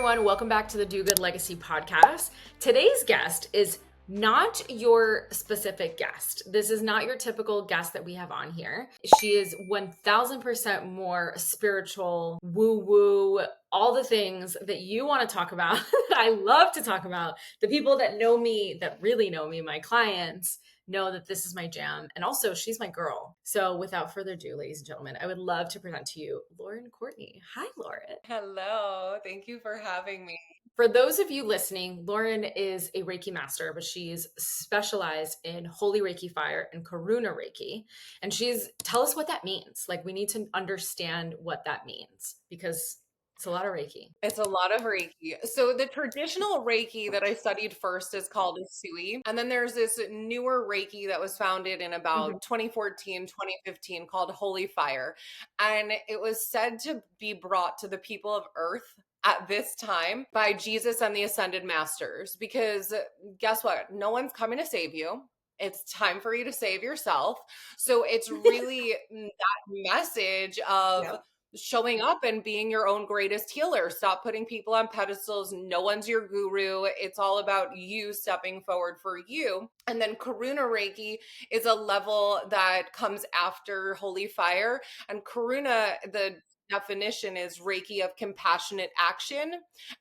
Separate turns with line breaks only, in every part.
everyone. Welcome back to the Do Good Legacy podcast. Today's guest is not your specific guest. This is not your typical guest that we have on here. She is 1000% more spiritual, woo-woo, all the things that you want to talk about, that I love to talk about. The people that know me, that really know me, my clients, know that this is my jam. And also, she's my girl. So without further ado, ladies and gentlemen, I would love to present to you Lauren Courtney. Hi, Lauren.
Hello. Thank you for having me.
For those of you listening, Lauren is a Reiki Master, but she's specialized in Holy Reiki Fire and Karuna Reiki. And tell us what that means. Like, we need to understand what that means because it's a lot of Reiki.
It's a lot of Reiki. So the traditional Reiki that I studied first is called Usui. And then there's this newer Reiki that was founded in about 2014, 2015 called Holy Fire. And it was said to be brought to the people of Earth at this time by Jesus and the Ascended Masters. Because guess what? No one's coming to save you. It's time for you to save yourself. So it's really that message of showing up and being your own greatest healer. Stop putting people on pedestals. No one's your guru. It's all about you stepping forward for you. And then Karuna Reiki is a level that comes after Holy Fire. And Karuna, the definition is Reiki of compassionate action.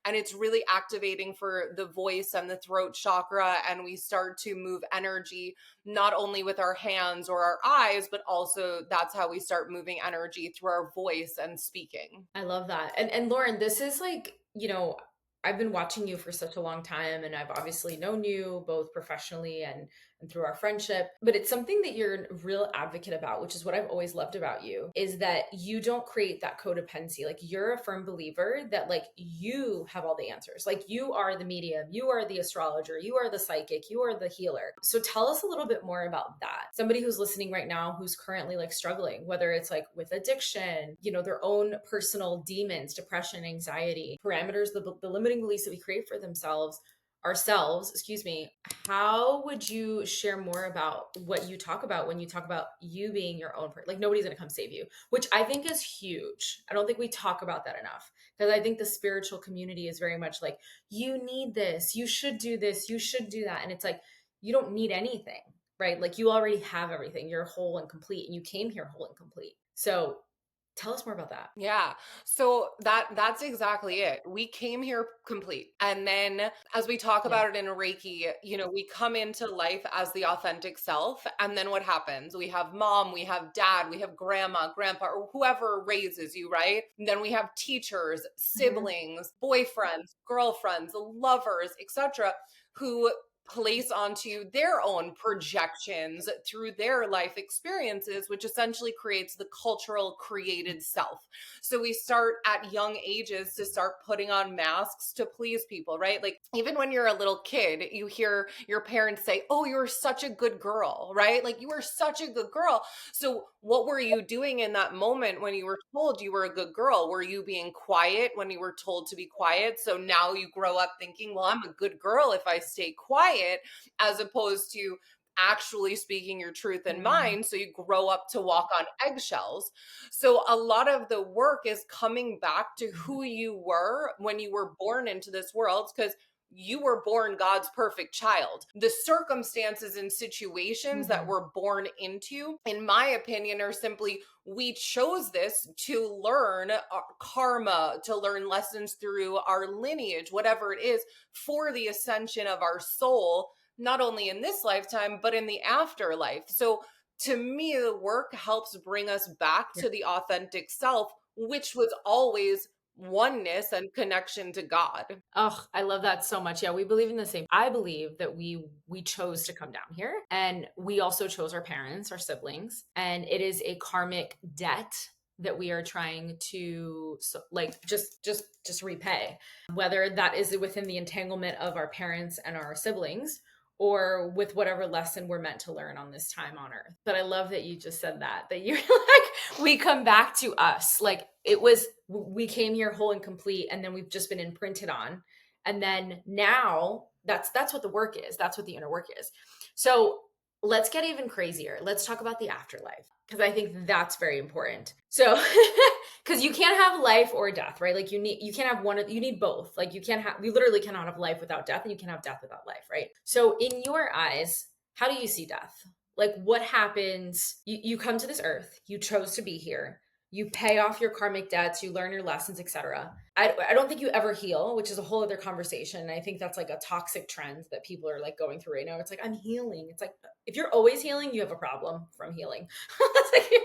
And it's really activating for the voice and the throat chakra. And we start to move energy, not only with our hands or our eyes, but also that's how we start moving energy through our voice and speaking.
I love that. And Lauren, this is like, I've been watching you for such a long time, and I've obviously known you both professionally and through our friendship, but it's something that you're a real advocate about, which is what I've always loved about you, is that you don't create that codependency. Like, you're a firm believer that like you have all the answers. Like, you are the medium, you are the astrologer, you are the psychic, you are the healer. So tell us a little bit more about that. Somebody who's listening right now, who's currently like struggling, whether it's like with addiction, their own personal demons, depression, anxiety, parameters, the limiting beliefs that we create for ourselves, how would you share more about what you talk about when you talk about you being your own person? Like, nobody's going to come save you, which I think is huge. I don't think we talk about that enough, because I think the spiritual community is very much like, you need this, you should do this, you should do that. And it's like, you don't need anything, right? Like, you already have everything. You're whole and complete, and you came here whole and complete. So tell us more about that.
Yeah. So that's exactly it. We came here complete. And then as we talk about it in Reiki, we come into life as the authentic self. And then what happens? We have mom, we have dad, we have grandma, grandpa, or whoever raises you, right? And then we have teachers, siblings, boyfriends, girlfriends, lovers, etc., who place onto their own projections through their life experiences, which essentially creates the cultural created self. So we start at young ages to start putting on masks to please people, right? Like, even when you're a little kid, you hear your parents say, "Oh, you're such a good girl," right? Like, you are such a good girl. So what were you doing in that moment when you were told you were a good girl? Were you being quiet when you were told to be quiet? So now you grow up thinking, well, I'm a good girl if I stay quiet, as opposed to actually speaking your truth and mind. So you grow up to walk on eggshells. So a lot of the work is coming back to who you were when you were born into this world, because you were born God's perfect child. The circumstances and situations that we're born into, in my opinion, are simply, we chose this to learn karma, to learn lessons through our lineage, whatever it is, for the ascension of our soul, not only in this lifetime, but in the afterlife. So to me, the work helps bring us back to the authentic self, which was always oneness and connection to God.
Oh, I love that so much. Yeah, we believe in the same. I believe that we chose to come down here, and we also chose our parents, our siblings, and it is a karmic debt that we are trying to just repay, whether that is within the entanglement of our parents and our siblings, or with whatever lesson we're meant to learn on this time on earth. But I love that you just said that you're like, we come back to us. Like, we came here whole and complete, and then we've just been imprinted on. And then now that's what the work is. That's what the inner work is. So let's get even crazier. Let's talk about the afterlife, because I think that's very important. So, Because you can't have life or death, right? Like you can't have one, you need both. Like you literally cannot have life without death, and you can't have death without life, right? So in your eyes, how do you see death? Like what happens? You come to this earth, you chose to be here, you pay off your karmic debts, you learn your lessons, etc. I don't think you ever heal, which is a whole other conversation. I think that's like a toxic trend that people are like going through right now. It's like, I'm healing. It's like, if you're always healing, you have a problem from healing. It's like,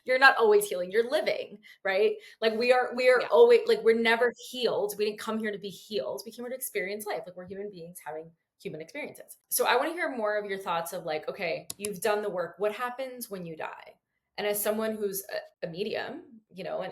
you're not always healing, you're living, right? Like we are
Yeah.
always, like, we're never healed. We didn't come here to be healed, we came here to experience life. Like we're human beings having human experiences. So I want to hear more of your thoughts of like, okay, you've done the work, what happens when you die? And as someone who's a medium,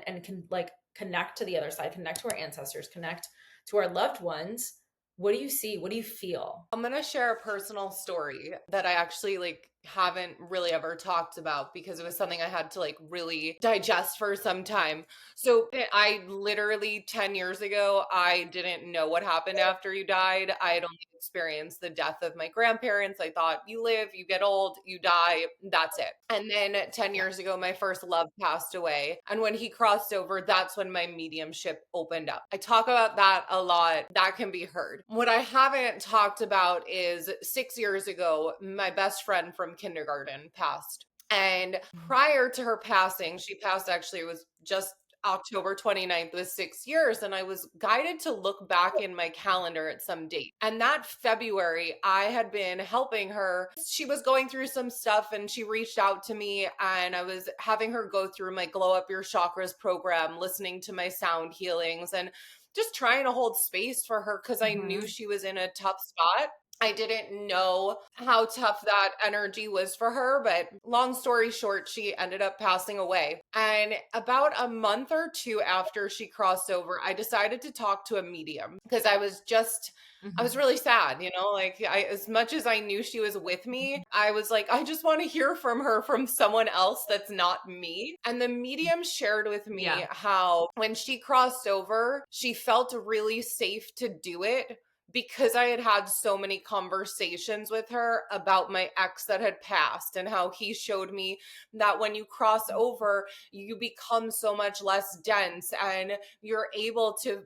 and can like connect to the other side, connect to our ancestors, connect to our loved ones, what do you see, what do you feel?
I'm going to share a personal story that I actually like haven't really ever talked about because it was something I had to like really digest for some time. So I literally 10 years ago, I didn't know what happened after you died. I had only experienced the death of my grandparents. I thought you live, you get old, you die, that's it. And then 10
Yeah.
years ago, my first love passed away. And when he crossed over, that's when my mediumship opened up. I talk about that a lot. That can be heard. What I haven't talked about is 6 years ago, my best friend from kindergarten passed. And prior to her passing, she passed actually, it was just October 29th was 6 years. And I was guided to look back in my calendar at some date. And that February, I had been helping her. She was going through some stuff and she reached out to me, and I was having her go through my Glow Up Your Chakras program, listening to my sound healings and just trying to hold space for her because I knew
Mhm.
she was in a tough spot. I didn't know how tough that energy was for her, but long story short, she ended up passing away. And about a month or two after she crossed over, I decided to talk to a medium because I was
Mhm.
really sad, like as much as I knew she was with me, I was like, I just want to hear from her from someone else that's not me. And the medium shared with me
Yeah.
how when she crossed over, she felt really safe to do it because I had had so many conversations with her about my ex that had passed, and how he showed me that when you cross over, you become so much less dense and you're able to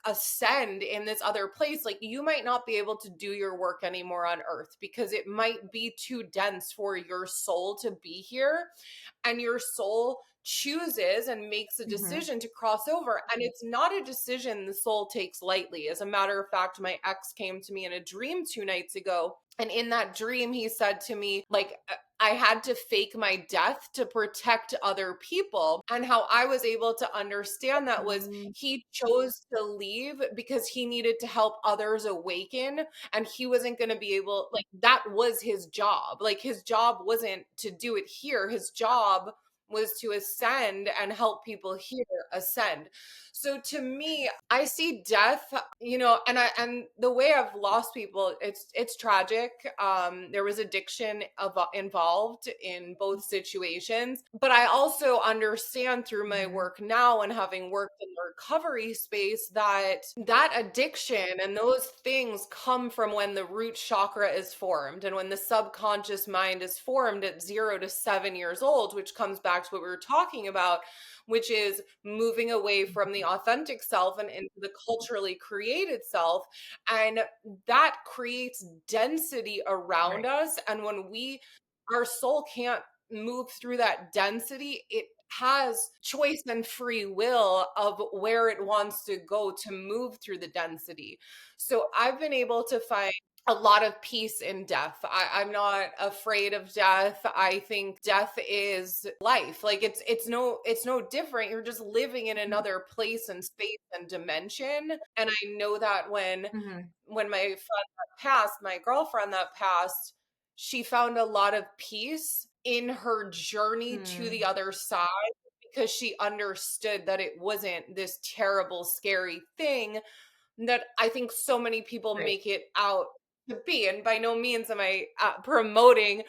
ascend in this other place. Like, you might not be able to do your work anymore on earth because it might be too dense for your soul to be here, and your soul chooses and makes a
Mhm.
decision to cross over. And it's not a decision the soul takes lightly. As a matter of fact, my ex came to me in a dream 2 nights ago. And in that dream, he said to me, like, I had to fake my death to protect other people. And how I was able to understand that was
Mm.
he chose to leave because he needed to help others awaken. And he wasn't going to be able, like, that was his job. Like, his job wasn't to do it here. His job was to ascend and help people here ascend. So to me, I see death, and the way I've lost people, it's tragic. There was addiction involved in both situations, but I also understand through my
Mhm.
work now and having worked in the recovery space that addiction and those things come from when the root chakra is formed and when the subconscious mind is formed at 0 to 7 years old, which comes back to what we were talking about, which is moving away from the authentic self and into the culturally created self. And that creates density around
Right.
us. And when our soul can't move through that density, it has choice and free will of where it wants to go to move through the density. So I've been able to find a lot of peace in death. I'm not afraid of death. I think death is life. Like, it's no different. You're just living in
Mhm.
another place and space and dimension. And I know that
Mhm.
when my friend that passed, my girlfriend that passed, she found a lot of peace in her journey to the
Mm.
other side because she understood that it wasn't this terrible, scary thing that I think so many people
Right.
make it out to be. And by no means am I promoting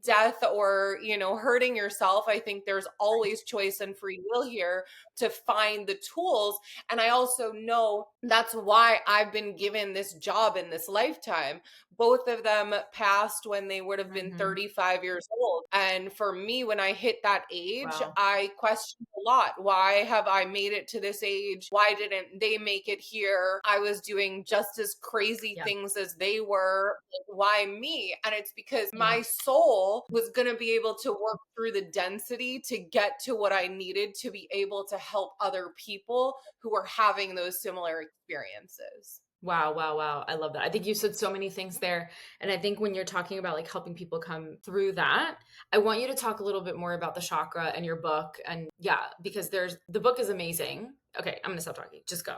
death or, hurting yourself. I think there's always choice and free will here to find the tools. And I also know that's why I've been given this job in this lifetime. both of them passed when they would have been
Mhm.
35 years old. And for me, when I hit that age,
Wow.
I questioned a lot. Why have I made it to this age? Why didn't they make it here? I was doing just as crazy
Yeah.
things as they were. Like, why me? And it's because
Yeah.
my soul was going to be able to work through the density to get to what I needed to be able to help other people who are having those similar experiences.
Wow, wow, wow. I love that. I think you said so many things there. And I think when you're talking about like helping people come through that, I want you to talk a little bit more about the chakra and your book. And yeah, because the book is amazing. Okay, I'm gonna stop talking. Just go.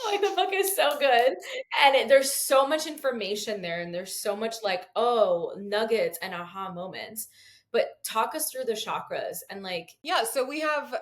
Like the book is so good. And there's so much information there, and there's so much like, oh, nuggets and aha moments. But talk us through the chakras and like,
Yeah, so we have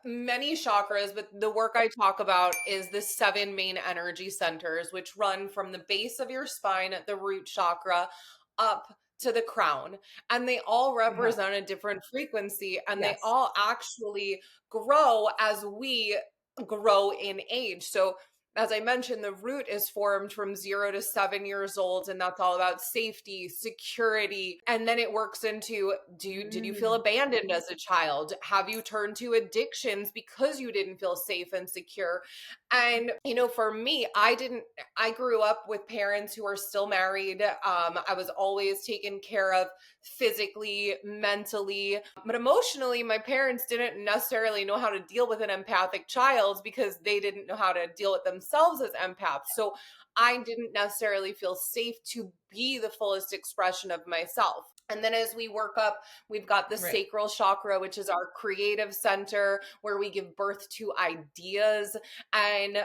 many chakras, but the work I talk about is the seven main energy centers, which run from the base of your spine at the root chakra up to the crown. And they all
uh-huh,
represent a different frequency, and they
yes.
all actually grow as we grow in age. So as I mentioned, the root is formed from 0 to 7 years old, and that's all about safety, security. And then it works into did you feel
Mm,
abandoned as a child? Have you turned to addictions because you didn't feel safe and secure? And for me, I grew up with parents who are still married. I was always taken care of physically, mentally, but emotionally, my parents didn't necessarily know how to deal with an empathic child because they didn't know how to deal with themselves as empaths. So I didn't necessarily feel safe to be the fullest expression of myself. And then as we work up, we've got the
right.
sacral chakra, which is our creative center where we give birth to ideas and,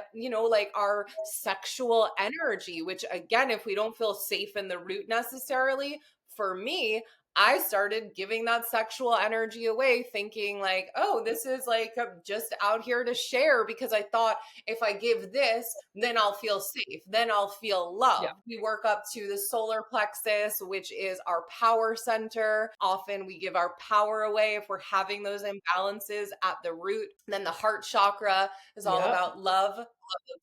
like our sexual energy, which again, if we don't feel safe in the root necessarily, for me, I started giving that sexual energy away, thinking like, oh, this is like just out here to share because I thought if I give this, then I'll feel safe, then I'll feel
Yeah.
loved. We work up to the solar plexus, which is our power center. Often we give our power away if we're having those imbalances at the root. And then the heart chakra is all
Yep.
about love of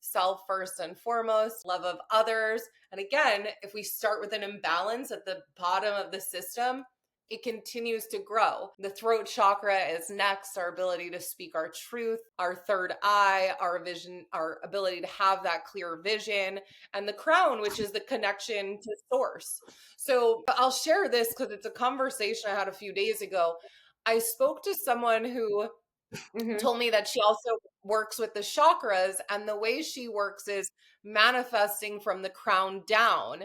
self first and foremost, love of others. And again, if we start with an imbalance at the bottom of the system, it continues to grow. The throat chakra is next, our ability to speak our truth, our third eye, our vision, our ability to have that clear vision, and the crown, which is the connection to source. So I'll share this because it's a conversation I had a few days ago. I spoke to someone who
Hmm.
told me that she also works with the chakras, and the way she works is manifesting from the crown down.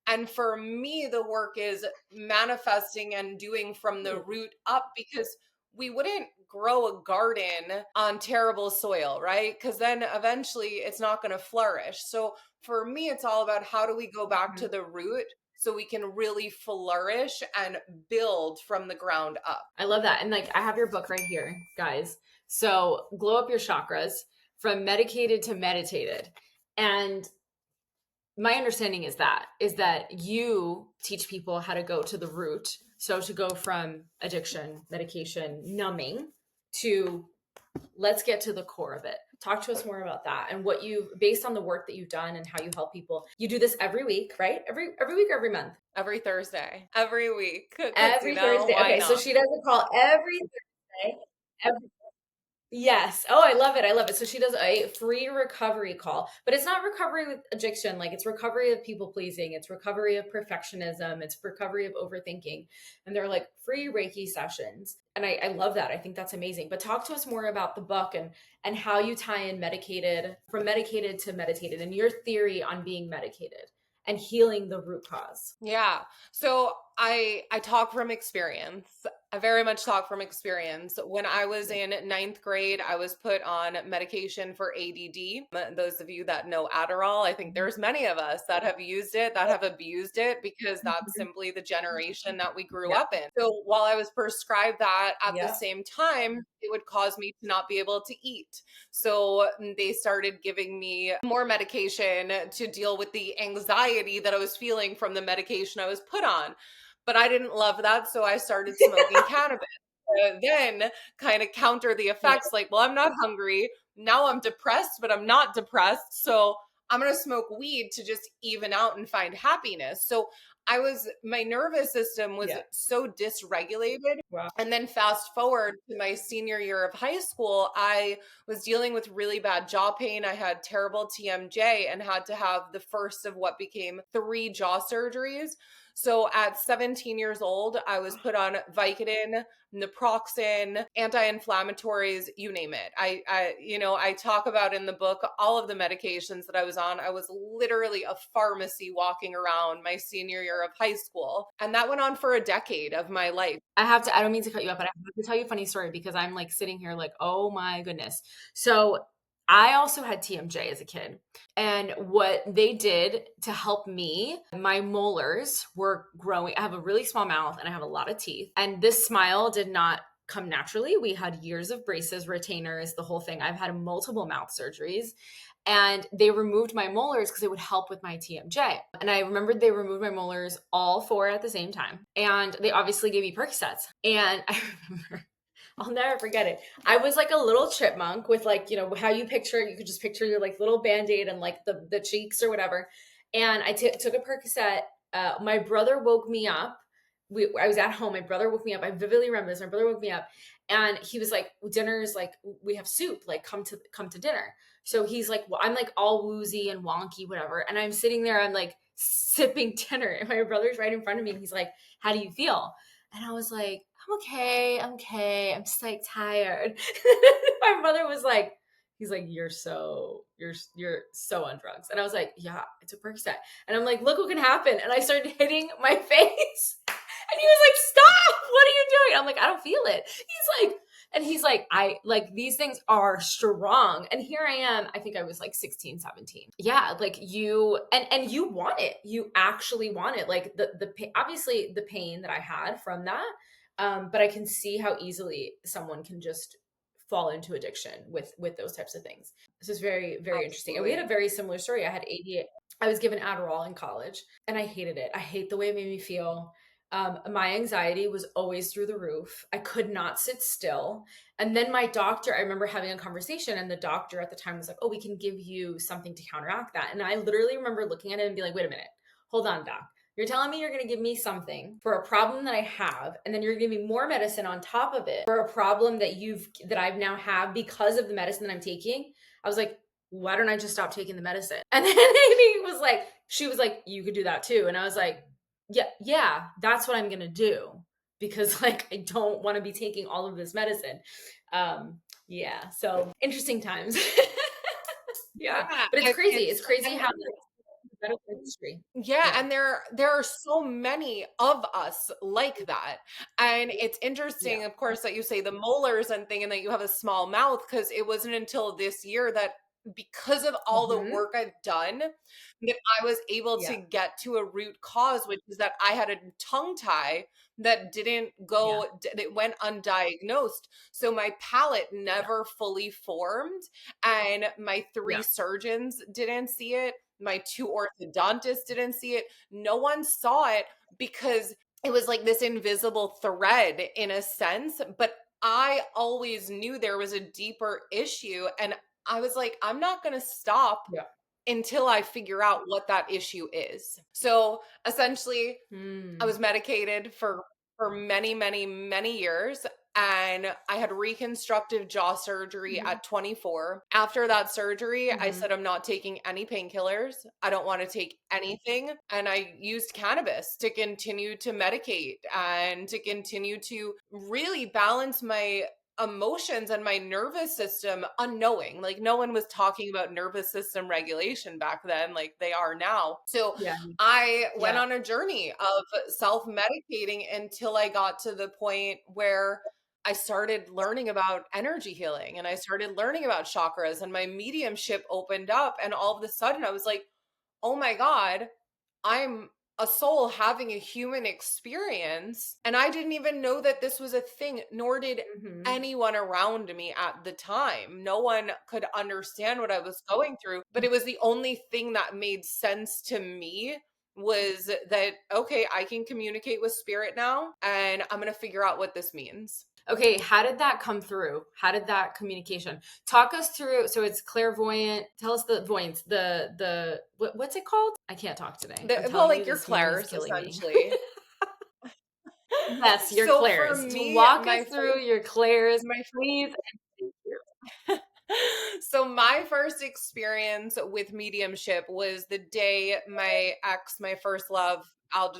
And for me, the work is manifesting and doing from the root up because we wouldn't grow a garden on terrible soil, right? Because then eventually it's not going to flourish. So for me, it's all about how do we go back to the root so we can really flourish and build from the ground up.
I love that. And like I have your book right here, guys. So glow up your chakras from medicated to meditated. And my understanding is that you teach people how to go to the root. So to go from addiction, medication, numbing to let's get to the core of it. Talk to us more about that and what you based on the work that you've done and how you help people. You do this every week, right? Every week or every month?
Every Thursday, every week, because
Every Thursday.
why
Okay, so
not?
she does a call every Thursday. Yes. Oh, I love it. I love it. So she does a free recovery call, but it's not recovery with addiction. Like it's recovery of people pleasing. It's recovery of perfectionism. It's recovery of overthinking. And they're like free Reiki sessions. And I love that. I think that's amazing. But talk to us more about the book and how you tie in medicated from medicated to meditated and your theory on being medicated and healing the root cause.
Yeah. So I talk from experience. I very much talk from experience. When I was in ninth grade, I was put on medication for ADD. Those of you that know Adderall, I think there's many of us that have used it, that have abused it because that's
Mhm.
simply the generation that we grew
Yeah.
up in. So while I was prescribed that at the
Yeah.
same time, it would cause me to not be able to eat. So they started giving me more medication to deal with the anxiety that I was feeling from the medication I was put on. But I didn't love that. So I started smoking cannabis. Then kind of counter the
Yeah.
effects like, well, I'm not hungry. Now I'm depressed, but I'm not depressed. So I'm going to smoke weed to just even out and find happiness. So my nervous system was
Yeah.
so dysregulated.
Wow.
And then fast forward to my senior year of high school, I was dealing with really bad jaw pain. I had terrible TMJ and had to have the first of what became 3 jaw surgeries. So at 17 years old, I was put on Vicodin, naproxen, anti-inflammatories, you name it. I talk about in the book all of the medications that I was on. I was literally a pharmacy walking around my senior year of high school. And that went on for a decade of my life.
I don't mean to cut you off, but I have to tell you a funny story because I'm like sitting here like, oh my goodness. So I also had TMJ as a kid. And what they did to help me, my molars were growing. I have a really small mouth and I have a lot of teeth. And this smile did not come naturally. We had years of braces, retainers, the whole thing. I've had multiple mouth surgeries. And they removed my molars because it would help with my TMJ. And I remembered they removed my molars all 4 at the same time. And they obviously gave me Percocets. And I remember, I'll never forget it. I was like a little chipmunk with like, how you picture, you could just picture your like little Band-Aid and like the cheeks or whatever. And I took a Percocet. My brother woke me up. I was at home. My brother woke me up. I vividly remember this. My brother woke me up and he was like, dinner's like, we have soup, like come to dinner. So he's like, well, I'm like all woozy and wonky, whatever. And I'm sitting there, I'm like sipping dinner and my brother's right in front of me. And he's like, how do you feel? And I was like, I'm okay. I'm okay. I'm just like tired. My brother was like, he's like, you're so on drugs. And I was like, yeah, I took Percocet. And I'm like, look what can happen. And I started hitting my face. And he was like, stop. What are you doing? I'm like, I don't feel it. He's like, I like these things are strong. And here I am. I think I was like 16, 17. Yeah. Like and you want it. You actually want it. Like obviously the pain that I had from that. But I can see how easily someone can just fall into addiction with those types of things. This is very, very interesting. And we had a very similar story. I had ADHD. I was given Adderall in college and I hated it. I hate the way it made me feel. My anxiety was always through the roof. I could not sit still. And then my doctor, I remember having a conversation and the doctor at the time was like, oh, we can give you something to counteract that. And I literally remember looking at it and be like, wait a minute, hold on, doc. You're telling me you're going to give me something for a problem that I have, and then you're going to give me more medicine on top of it for a problem that I've now have because of the medicine that I'm taking. I was like, why don't I just stop taking the medicine? And then she was like, you could do that too. And I was like, yeah, that's what I'm going to do because like, I don't want to be taking all of this medicine. Yeah. So interesting times. Yeah.
Yeah,
But it's crazy. It's crazy
and
how the medical industry.
yeah,
Yeah.
and there are so many of us like that. And it's
Yeah.
interesting, of course, that you say the molars and thing and that you have a small mouth, because it wasn't until this year that because of all the
Hmm.
work I've done that I was able to
Yeah.
get to a root cause, which is that I had a tongue tie that didn't
Yeah.
go, it went undiagnosed. So my palate
Yeah.
never fully formed, and my 3
Yeah.
surgeons didn't see it. My 2 orthodontists didn't see it. No one saw it because it was like this invisible thread in a sense, but I always knew there was a deeper issue, and I was like, I'm not going to stop
Yeah.
until I figure out what that issue is. So essentially, I
Mm.
was medicated for many, many, many years. And I had reconstructive jaw surgery
Hmm.
at 24. After that surgery, I
Hmm.
said, I'm not taking any painkillers. I don't want to take anything. And I used cannabis to continue to medicate and to continue to really balance my emotions and my nervous system, unknowing. Like, no one was talking about nervous system regulation back then like they are now. So
Yeah.
I went
Yeah.
on a journey of self medicating until I got to the point where I started learning about energy healing and I started learning about chakras, and my mediumship opened up. And all of a sudden, I was like, oh my God, I'm a soul having a human experience. And I didn't even know that this was a thing, nor did
Hmm.
anyone around me at the time. No one could understand what I was going through, but it was the only thing that made sense to me, was that, okay, I can communicate with spirit now and I'm going to figure out what this means.
Okay, how did that come through? How did that communication? Talk us through. So it's clairvoyant. Tell us the voyance. What's it called? I can't talk today. I'm
Well,
telling you,
like your
this morning is
clairs
killing me.
essentially.
Yes, your
So for
clairs.
me,
Walk us through your clairs,
my
please. And thank you.
so my first experience with mediumship was the day my ex, my first love,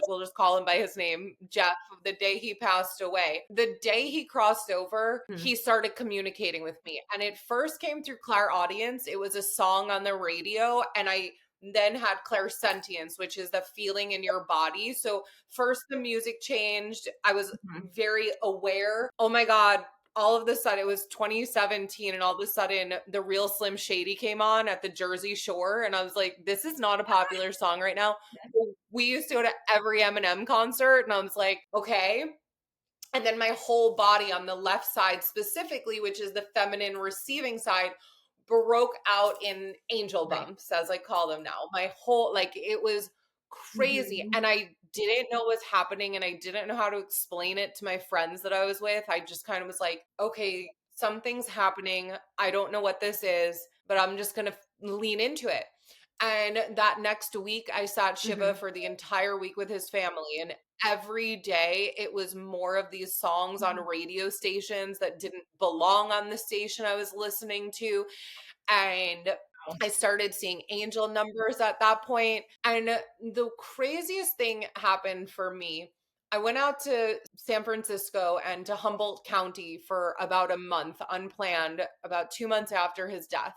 we'll just call him by his name, Jeff, the day he passed away. The day he crossed over,
Hmm.
he started communicating with me. And it first came through clairaudience. It was a song on the radio, and I then had clairsentience, which is the feeling in your body. So first the music changed. I was
Mhm.
very aware. Oh my God, all of a sudden it was 2017, and all of a sudden the real Slim Shady came on at the Jersey Shore, and I was like, this is not a popular song right now. We used to go to every Eminem concert, and I was like, okay. And then my whole body on the left side specifically, which is the feminine receiving side, broke out in angel
Right.
bumps, as I call them now. My whole, like, it was crazy.
Mhm.
And I didn't know what was happening, and I didn't know how to explain it to my friends that I was with. I just kind of was like, okay, something's happening. I don't know what this is, but I'm just going to lean into it. And that next week, I sat Shiva
Mhm.
for the entire week with his family. And every day, it was more of these songs on
Mhm.
radio stations that didn't belong on the station I was listening to. And
Wow.
I started seeing angel numbers at that point. And the craziest thing happened for me. I went out to San Francisco and to Humboldt County for about a month, unplanned, about 2 months after his death.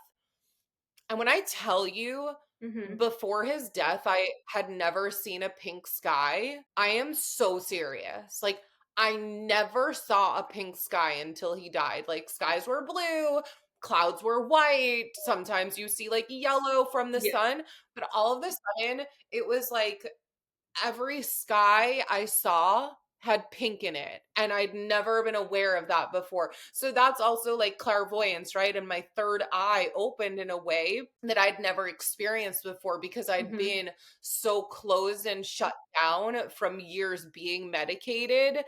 And when I tell you,
Mhm.
before his death, I had never seen a pink sky. I am so serious. Like, I never saw a pink sky until he died. Like, skies were blue, clouds were white. Sometimes you see like yellow from the
Yeah.
sun, but all of a sudden, it was like every sky I saw had pink in it, and I'd never been aware of that before. So that's also like clairvoyance, right? And my third eye opened in a way that I'd never experienced before because I'd
Mhm.
been so closed and shut down from years being medicated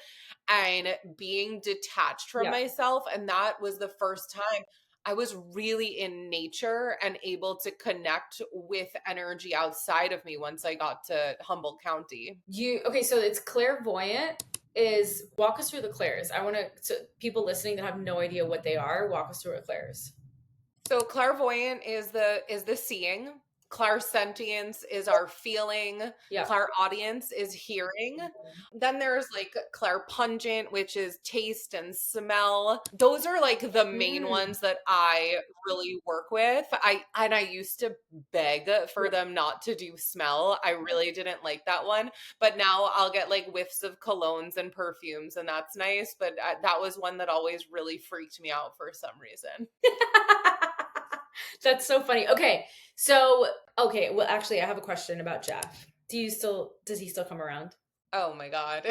and being detached from
Yeah.
myself. And that was the first time I was really in nature and able to connect with energy outside of me once I got to Humboldt County.
You okay, so it's clairvoyant is walk us through the clairs. I want to so people listening that have no idea what they are, walk us through a clairs.
So clairvoyant is the seeing, clairsentience is our feeling,
Yeah.
clairaudience is hearing. Then there's like clairpungent, which is taste and smell. Those are like the main
Mm.
ones that I really work with. I used to beg for
Yeah.
them not to do smell. I really didn't like that one, but now I'll get like whiffs of colognes and perfumes, and that's nice, but that was one that always really freaked me out for some reason.
That's so funny. Okay. So, okay, well actually I have a question about Jeff. Does he still come around?
Oh my God.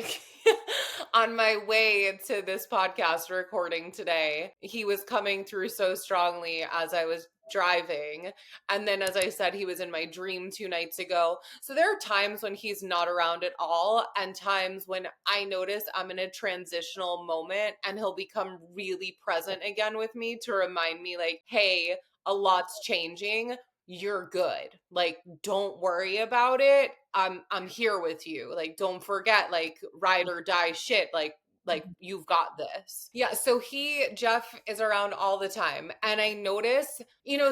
On my way to this podcast recording today, he was coming through so strongly as I was driving. And then, as I said, he was in my dream 2 nights ago. So there are times when he's not around at all, and times when I notice I'm in a transitional moment and he'll become really present again with me to remind me, like, hey, a lot's changing. You're good. Like, don't worry about it. I'm here with you. Like, don't forget, like, ride or die shit. Like
Mhm.
you've got this. Yeah, so Jeff is around all the time. And I notice,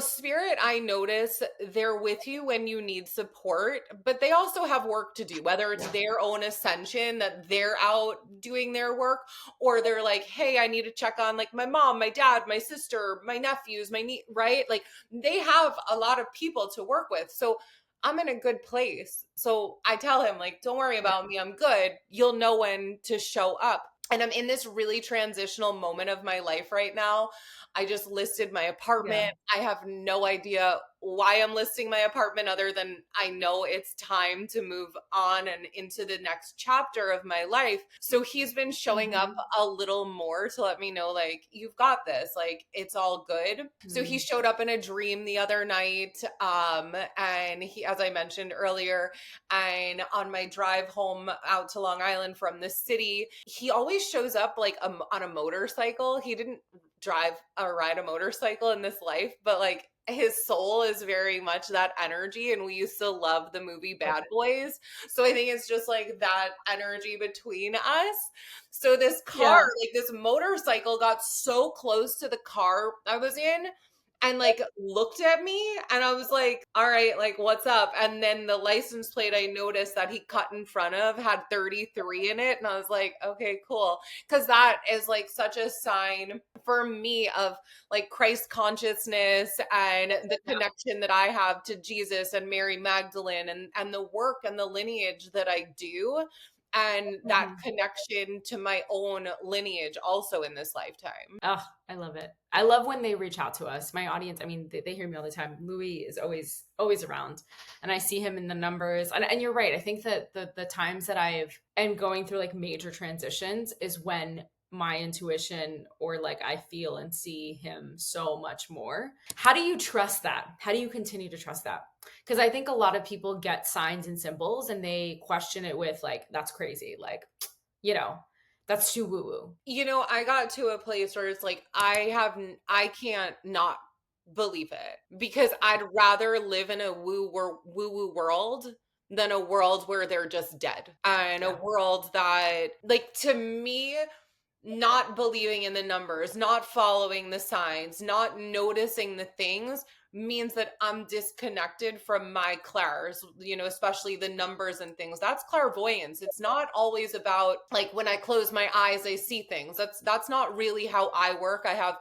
spirit, I notice they're with you when you need support, but they also have work to do, whether it's
Yeah.
their own ascension that they're out doing their work, or they're like, hey, I need to check on like my mom, my dad, my sister, my nephews, my niece, right? Like they have a lot of people to work with. So I'm in a good place. So I tell him, like, don't worry
Yeah.
about me. I'm good. You'll know when to show up. And I'm in this really transitional moment of my life right now. I just listed my
Yeah.
apartment. I have no idea why I'm listing my apartment other than I know it's time to move on and into the next chapter of my life. So he's been showing up
Mhm.
a little more to let me know, like, you've got this, like, it's all good. So he
Mhm.
showed up in a dream the other night. And he, as I mentioned earlier, and on my drive home out to Long Island from the city, he always shows up like on a motorcycle. He didn't drive or ride a motorcycle in this life, but like his soul is very much that energy. And we used to love the movie Bad
Okay.
Boys. So I think it's just like that energy between us. So this car,
Yeah.
like this motorcycle got so close to the car I was in and like looked at me, and I was like, all right, like what's up? And then the license plate I noticed that he cut in front of had 33 in it, and I was like, okay, cool. Because that is like such a sign for me of like Christ consciousness and the
Yeah.
connection that I have to Jesus and Mary Magdalene, and the work and the lineage that I do, and that
Mhm.
connection to my own lineage also in this lifetime.
Oh, I love it. I love when they reach out to us. My audience, I mean, they hear me all the time. Louis is always around, and I see him in the numbers. And you're right. I think that the times that I've am going through like major transitions is when my intuition or like I feel and see him so much more. How do you trust that? How do you continue to trust that? Because I think a lot of people get signs and symbols and they question it with like, that's crazy. Like, you know, that's too woo woo.
You know, I got to a place where it's like I can't not believe it, because I'd rather live in a woo world than a world where they're just dead, and a
Yeah.
world that, like, to me, not believing in the numbers, not following the signs, not noticing the things means that I'm disconnected from my clairs, especially the numbers and things. That's clairvoyance. It's not always about like when I close my eyes, I see things. That's not really how I work. I have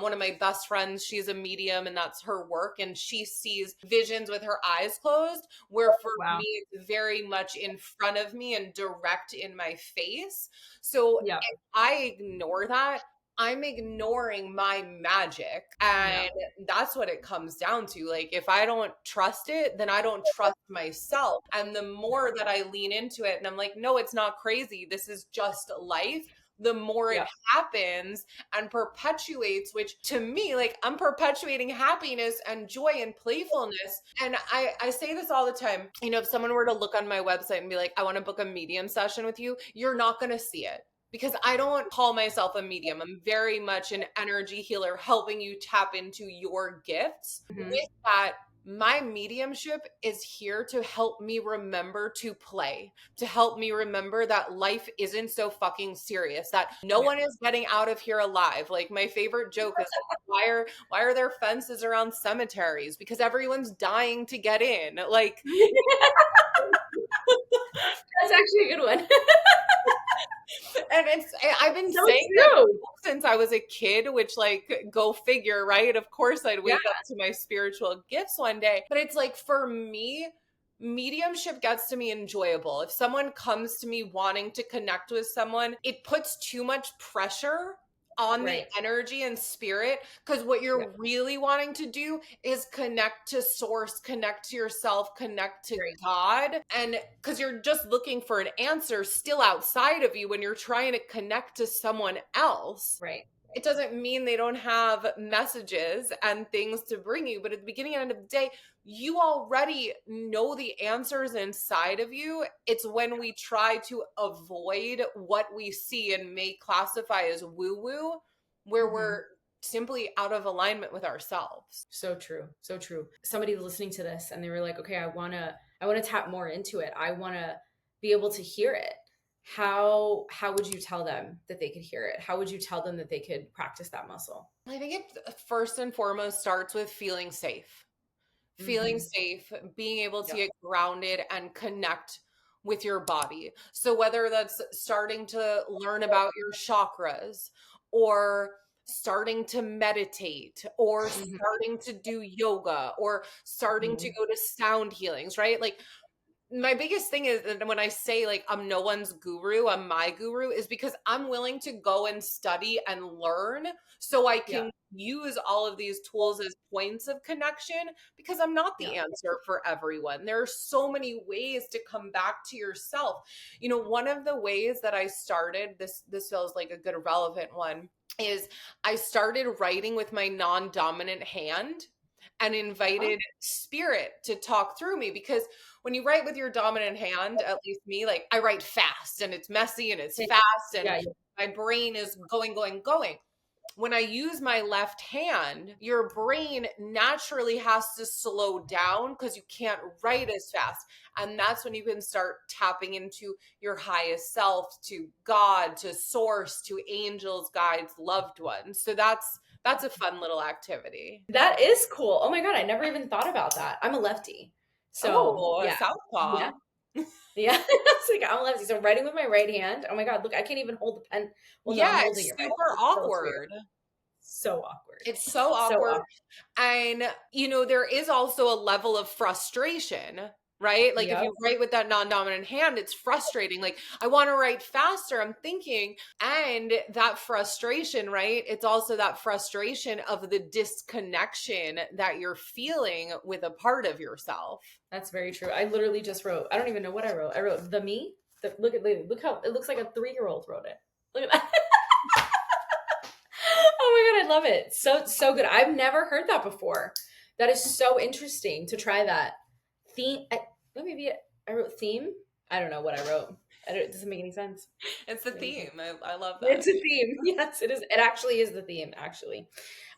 one of my best friends, she's a medium and that's her work. And she sees visions with her eyes closed, where for
Wow.
me, it's very much in front of me and direct in my face. So
Yeah.
I ignore that, I'm ignoring my magic.
Yeah.
And that's what it comes down to. Like, if I don't trust it, then I don't trust myself. And the more that I lean into it and I'm like, no, it's not crazy, this is just life, the more it
Yeah.
happens and perpetuates, which to me, like, I'm perpetuating happiness and joy and playfulness. And I say this all the time. If someone were to look on my website and be like, I want to book a medium session with you, you're not going to see it, because I don't call myself a medium. I'm very much an energy healer, helping you tap into your gifts.
Mhm.
With that, my mediumship is here to help me remember to play, to help me remember that life isn't so fucking serious, that no
Yeah.
one is getting out of here alive. Like, my favorite joke is, why are there fences around cemeteries? Because everyone's dying to get in. Like,
That's actually a good one.
and I've been
So
saying that
true.
since I was a kid, which, like, go figure, right? Of course I'd
Yeah.
wake up to my spiritual gifts one day. But it's like, for me, mediumship gets to be enjoyable. If someone comes to me wanting to connect with someone, it puts too much pressure on the
Right.
energy and spirit, because what
Yeah.
you're really wanting to do is connect to source, connect to yourself, connect to
Right.
God. And because you're just looking for an answer still outside of you when you're trying to connect to someone else,
Right.
it doesn't mean they don't have messages and things to bring you. But at the beginning and end of the day, you already know the answers inside of you. It's when we try to avoid what we see and may classify as woo woo, where
Mhm.
we're simply out of alignment with ourselves.
So true. So true. Somebody listening to this and they were like, "Okay, I want to tap more into it. I want to be able to hear it." How would you tell them that they could hear it? How would you tell them that they could practice that muscle?
I think it first and foremost starts with feeling safe. Feeling
Mhm.
safe, being able to
Yeah.
get grounded and connect with your body. So whether that's starting to learn about your chakras, or starting to meditate, or
Mhm.
starting to do yoga, or starting to
Mhm.
go to sound healings, right? Like, my biggest thing is that when I say like I'm no one's guru, I'm my guru, is because I'm willing to go and study and learn so I
Yeah.
can use all of these tools as points of connection, because I'm not
Yeah.
the answer for everyone. There are so many ways to come back to yourself. You know, one of the ways that I started this feels like a good relevant one is I started writing with my non-dominant hand and
Oh,
invited spirit to talk through me, because when you write with your dominant hand, at least me, like I write fast and it's messy and it's
yeah.
fast and
Yeah.
my brain is going, going, going. When I use my left hand, your brain naturally has to slow down because you can't write as fast. And that's when you can start tapping into your highest self, to God, to source, to angels, guides, loved ones. So that's a fun little activity.
That is cool. Oh my God, I never even thought about that. I'm a lefty. So
Oh, a
yeah. Yeah.
southpaw.
Yeah. It's like I'm a lefty. So writing with my right hand. Oh my God, look, I can't even hold the pen. Well, no, I'm
Yeah,
holding
it's
it right.
super
So it's weird.
awkward.
So awkward.
It's so
So
awkward.
awkward.
And, you know, there is also a level of frustration, right? Like if
Yep.
you write with that non dominant hand, it's frustrating. Like, I want to write faster, I'm thinking. And that frustration, right? It's also that frustration of the disconnection that you're feeling with a part of yourself.
That's very true. I literally just wrote, I don't even know what I wrote. I wrote the me. Look how it looks like a 3-year-old wrote it. Look at that. Oh my God, I love it. So good. I've never heard that before. That is so interesting to try that. Theme. Maybe I wrote theme. I don't know what I wrote. It doesn't make any sense.
It's the
Doesn't make any sense.
theme. I love that.
It's a theme. Yes, it is. It actually is the theme, actually.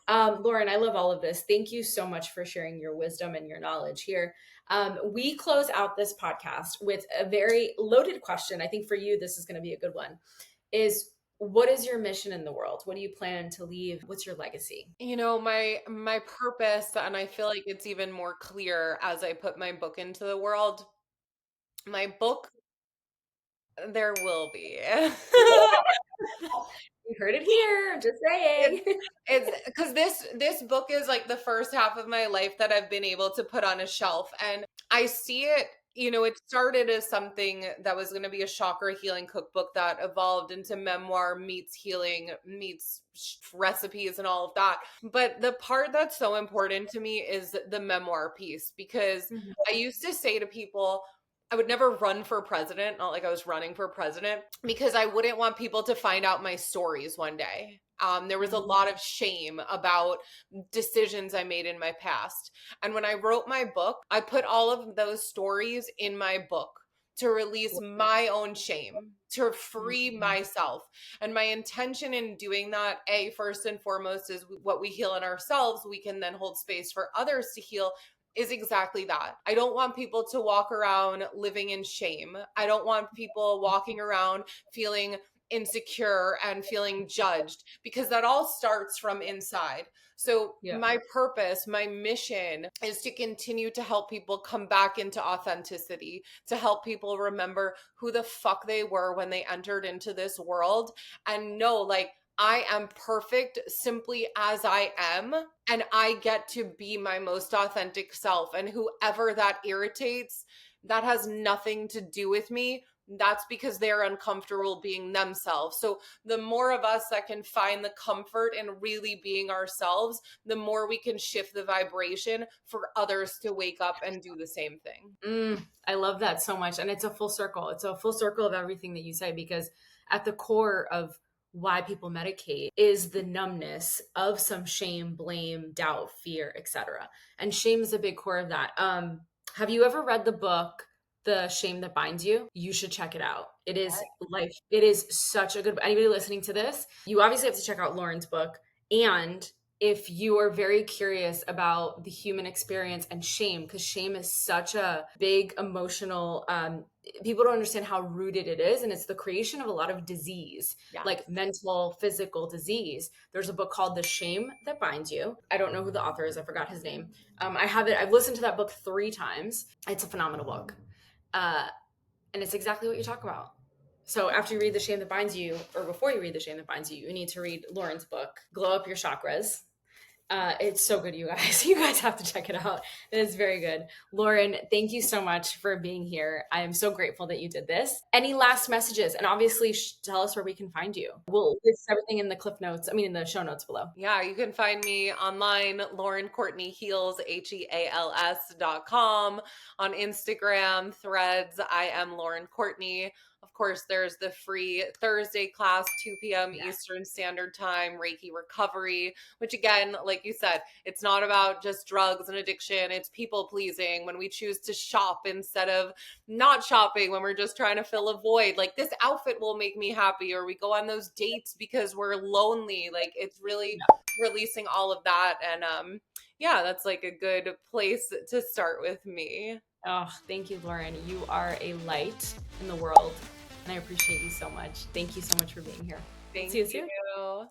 Lauren, I love all of this. Thank you so much for sharing your wisdom and your knowledge here. We close out this podcast with a very loaded question. I think for you, this is going to be a good one. Is what is your mission in the world? What do you plan to leave? What's your legacy?
You know, my purpose, and I feel like it's even more clear as I put my book into the world. My book, there will be.
You heard it here. I'm just
It's
saying.
it's because this book is like the first half of my life that I've been able to put on a shelf, and I see it. You know, it started as something that was going to be a chakra healing cookbook that evolved into memoir meets healing meets recipes and all of that. But the part that's so important to me is the memoir piece, because
Mhm.
I used to say to people, I would never run for president, not like I was running for president, because I wouldn't want people to find out my stories one day. There was a
Mhm.
lot of shame about decisions I made in my past. And when I wrote my book, I put all of those stories in my book to release my own shame, to free
Mhm.
myself. And my intention in doing that, A, first and foremost, is what we heal in ourselves, we can then hold space for others to heal, is exactly that. I don't want people to walk around living in shame. I don't want people walking around feeling insecure and feeling judged, because that all starts from inside. So,
Yeah.
my purpose, my mission is to continue to help people come back into authenticity, to help people remember who the fuck they were when they entered into this world, and know, like, I am perfect simply as I am, and I get to be my most authentic self. And whoever that irritates, that has nothing to do with me. That's because they're uncomfortable being themselves. So, the more of us that can find the comfort in really being ourselves, the more we can shift the vibration for others to wake up and do the same thing.
I love that so much. And it's a full circle. It's a full circle of everything that you say, because at the core of why people medicate is the numbness of some shame, blame, doubt, fear, etc. And shame is a big core of that. Have you ever read the book The Shame That Binds You? You should check it out. It is life. It is such a good, anybody listening to this, you obviously have to check out Lauren's book. And if you are very curious about the human experience and shame, because shame is such a big emotional, people don't understand how rooted it is. And it's the creation of a lot of disease,
Yes.
like mental, physical disease. There's a book called The Shame That Binds You. I don't know who the author is. I forgot his name. I have it. I've listened to that book 3 times. It's a phenomenal book. Uh, and it's exactly what you talk about. So after you read The Shame That Binds You, or before you read The Shame That Binds You, you need to read Lauren's book, Glow Up Your Chakras. It's so good, you guys. You guys have to check it out. It is very good. Lauren, thank you so much for being here. I am so grateful that you did this. Any last messages? And obviously, tell us where we can find you. We'll list everything in the cliff notes, I mean, in the show notes below.
Yeah, you can find me online, Lauren Courtney Heals, HEALS.com, on Instagram, Threads. I am Lauren Courtney. Of course, there's the free Thursday class, 2 p.m.
Yes.
Eastern Standard Time, Reiki Recovery, which again, like you said, it's not about just drugs and addiction. It's people pleasing when we choose to shop instead of not shopping, when we're just trying to fill a void. Like, this outfit will make me happy, or we go on those dates because we're lonely. Like, it's really releasing all of that. And yeah, that's like a good place to start with me.
Oh, thank you, Lauren. You are a light in the world, and I appreciate you so much. Thank you so much for being here.
Thank
See you soon.
you.